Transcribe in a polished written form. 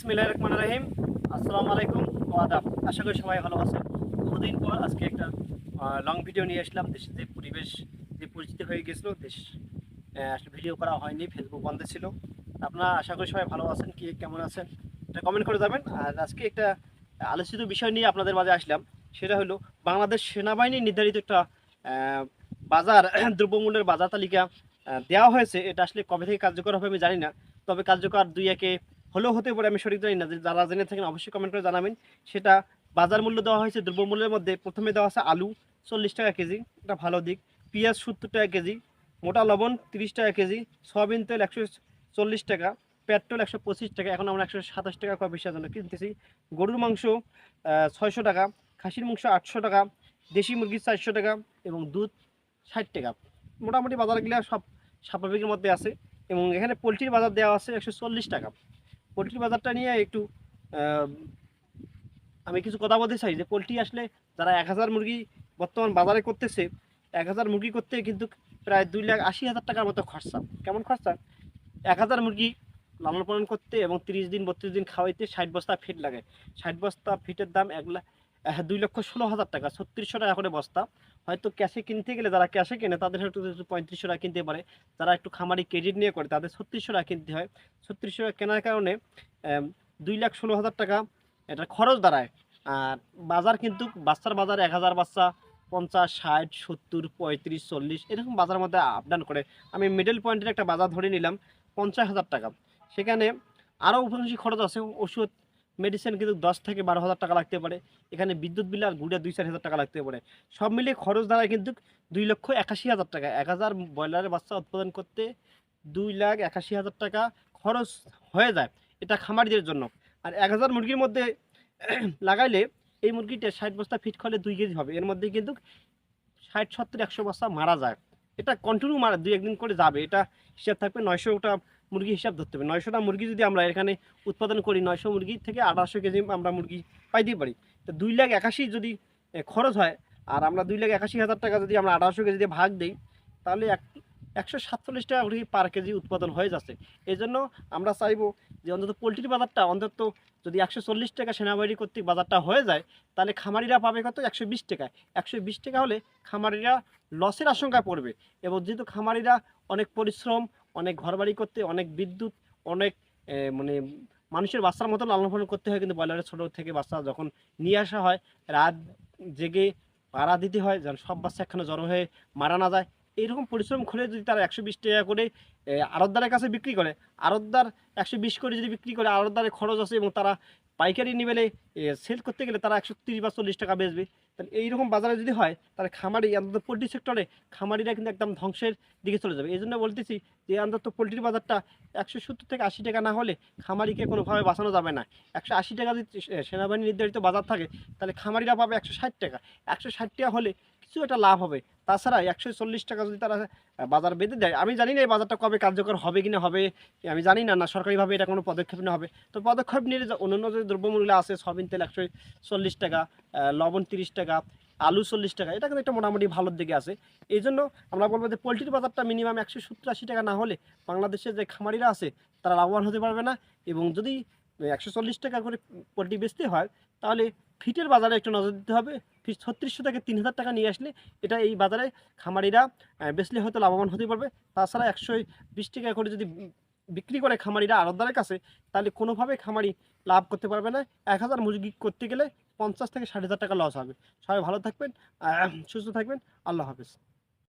বিসমিল্লাহির রহমানির রহিম। আসসালামু আলাইকুম ওয়া আদাব। আশা করি সবাই ভালো আছেন। বহুদিন পর আজকে একটা লং ভিডিও নিয়ে আসলাম। দেশের যে পরিবেশ, যে পরিস্থিতি হয়ে গেছিলো, দেশ আসলে ভিডিও করা হয়নি, ফেসবুক বন্ধ ছিল। আপনারা আশা করি সবাই ভালো আছেন, কি কেমন আছেন এটা কমেন্ট করে যাবেন। আর আজকে একটা আলোচিত বিষয় নিয়ে আপনাদের মাঝে আসলাম। সেটা হলো বাংলাদেশ সেনাবাহিনী নির্ধারিত একটা আহ, বাজার দ্রব্যমূল্যের বাজার তালিকা দেওয়া হয়েছে। এটা আসলে কবে থেকে কার্যকর হবে আমি জানি না, তবে কার্যকর দুই একে হলেও হতে পারে, আমি সঠিক জানি না। যারা জেনে থাকেন অবশ্যই কমেন্ট করে জানাবেন। সেটা বাজার মূল্য দেওয়া হয়েছে। দ্রব্যমূল্যের মধ্যে প্রথমে দেওয়া আছে আলু 40 টাকা কেজি, এটা ভালো দিক। পেঁয়াজ 70 টাকা কেজি, মোটা লবণ 30 টাকা কেজি, সয়াবিন তেল 140 টাকা, পেট্রোল 125 টাকা। এখন আমরা 127 টাকা কয় পয়সার জন্য কিনতেছি। গরুর মাংস 600 টাকা, খাসির মাংস 800 টাকা, দেশি মুরগি 400 টাকা এবং দুধ 60 টাকা। মোটামুটি বাজারগুলো সব স্বাভাবিকের মধ্যে আছে। এবং এখানে পোলট্রির বাজার দেওয়া আছে 140 টাকা। পোলট্রির বাজারটা নিয়ে একটু আহ, আমি কিছু কথা বলতে চাই যে পোলট্রি আসলে যারা 1000 মুরগি বর্তমান বাজারে করতেছে, 1000 মুরগি করতে কিন্তু প্রায় 2,80,000 টাকার মতো খরচা। কেমন খরচা? 1000 মুরগি লালন পালন করতে এবং 30 দিন 32 দিন খাওয়াইতে 60 বস্তা ফিট লাগে। 60 বস্তা ফিটের দাম 2,16,000 টাকা, 3600 টাকা করে বস্তা। হয়তো ক্যাশে কিনতে গেলে, যারা ক্যাশে কেনে তাদের হয়তো 3500 টাকা কিনতে পারে। যারা একটু খামারি ক্রেডিট নিয়ে করে তাদের 3600 টাকা কিনতে হয়। 3600 টাকা কেনার কারণে 2,16,000 টাকা এটা খরচ দাঁড়ায়। আর বাজার কিন্তু বাচ্চার বাজার 1000 বাচ্চা 50, 60, 70, 35, 40 এরকম বাজারের মধ্যে আপ ডাউন করে। আমি মিডল পয়েন্টের একটা বাজার ধরে নিলাম 50,000 টাকা। সেখানে আরও উপনিবেশিক খরচ আছে। ওষুধ মেডিসিন কিন্তু 10 থেকে 12,000 টাকা লাগতে পারে। এখানে বিদ্যুৎ বিল আর গুড়ে 2-4 হাজার টাকা লাগতে পারে। সব মিলিয়ে খরচ দাঁড়ায় কিন্তু 2,81,000 টাকা। 1000 ব্রয়লারের বাচ্চা উৎপাদন করতে 2,81,000 টাকা খরচ হয়ে যায়, এটা খামারিদের জন্য। আর 1000 মুরগির মধ্যে লাগাইলে এই মুরগিটা 60 বস্তা ফিট করলে 2 কেজি হবে। এর মধ্যে কিন্তু 60, 70, 100 বস্তা মারা যায়। এটা কন্টিনিউ মারা 2-1 দিন করে যাবে, এটা হিসাব থাকবে। 900টা মুরগি হিসাব ধরতে হবে। 900টা মুরগি যদি আমরা এখানে উৎপাদন করি, 900 মুরগি থেকে 1800 কেজি আমরা মুরগি পাইতে পারি। তো 2,81,000 যদি খরচ হয়, আর আমরা 2,81,000 টাকা যদি আমরা 1800 কেজি দিয়ে ভাগ দিই, তাহলে 147 টাকা করে পার কেজি উৎপাদন হয়ে যাচ্ছে। এই জন্য আমরা চাইবো যে অন্তত পোলট্রির বাজারটা অন্তত যদি 140 টাকা সেনাবাহিনী কর্তৃক বাজারটা হয়ে যায়, তাহলে খামারিরা পাবে কত? 120 টাকা। 120 টাকা হলে খামারিরা লসের আশঙ্কায় পড়বে। এবং যেহেতু খামারিরা অনেক পরিশ্রম, অনেক ঘরবাড়ি করতে, অনেক বিদ্যুৎ, অনেক মানে মানুষের বাচ্চার মতো লালন পালন করতে হয়। কিন্তু ব্রয়লারের ছোটো থেকে বাচ্চা যখন নিয়ে আসা হয়, রাত জেগে পাড়া দিতে হয় যেন সব বাচ্চা একখানে জড়ো হয়ে মারা না যায়। এইরকম পরিশ্রম করে যদি তারা 120 টাকা করে আড়তদারের কাছে বিক্রি করে, আড়তদার 120 করে যদি বিক্রি করে, আড়তদারের খরচ আছে এবং তারা পাইকারি নিবেলে সেল করতে গেলে তারা 130 বা 40 টাকা বেচবে। তাহলে এইরকম বাজারে যদি হয়, তাহলে খামারি অন্তত পোলট্রি সেক্টরে খামারিরা কিন্তু একদম ধ্বংসের দিকে চলে যাবে। এই জন্য বলতেছি যে অন্তত পোলট্রির বাজারটা 170 থেকে 80 টাকা না হলে খামারিকে কোনোভাবে বাঁচানো যাবে না। 180 টাকা যদি সেনাবাহিনী নির্ধারিত বাজার থাকে, তাহলে খামারিরা পাবে 160 টাকা। 160 টাকা হলে কিছু একটা লাভ হবে। তাছাড়া 140 টাকা যদি তারা বাজার বেঁধে দেয়, আমি জানি না এই বাজারটা কবে কার্যকর হবে কিনা হবে, আমি জানি না, না সরকারিভাবে এটা কোনো পদক্ষেপ নেওয়া হবে। তো পদক্ষেপ নিলে অন্যান্য যে দ্রব্যমূল্য আছে, সয়াবিন তেল 140 টাকা, লবণ 30 টাকা, আলু 40 টাকা, এটা কিন্তু একটা মোটামুটি ভালোর দিকে আছে। এই জন্য আমরা বলবো যে পোলট্রির বাজারটা মিনিমাম 170-80 টাকা না হলে বাংলাদেশের যে খামারিরা আছে তারা লাভবান হতে পারবে না। এবং যদি 140 টাকা করে পোলট্রি বেচতে হয়, তাহলে ফিটের বাজারে একটু নজর দিতে হবে। ফিট 3600 থেকে 3,000 টাকা নিয়ে আসলে এটা এই বাজারে খামারিরা বেচলে হয়তো লাভবান হতে পারবে। তাছাড়া 120 টাকা করে যদি বিক্রি করে খামারিরা আড়তদারের কাছে, তাহলে কোনোভাবে খামারি লাভ করতে পারবে না। 1000 মুরগি করতে গেলে 50 থেকে 60,000 টাকা লস হবে। সবাই ভালো থাকবেন, সুস্থ থাকবেন। আল্লাহ হাফেজ।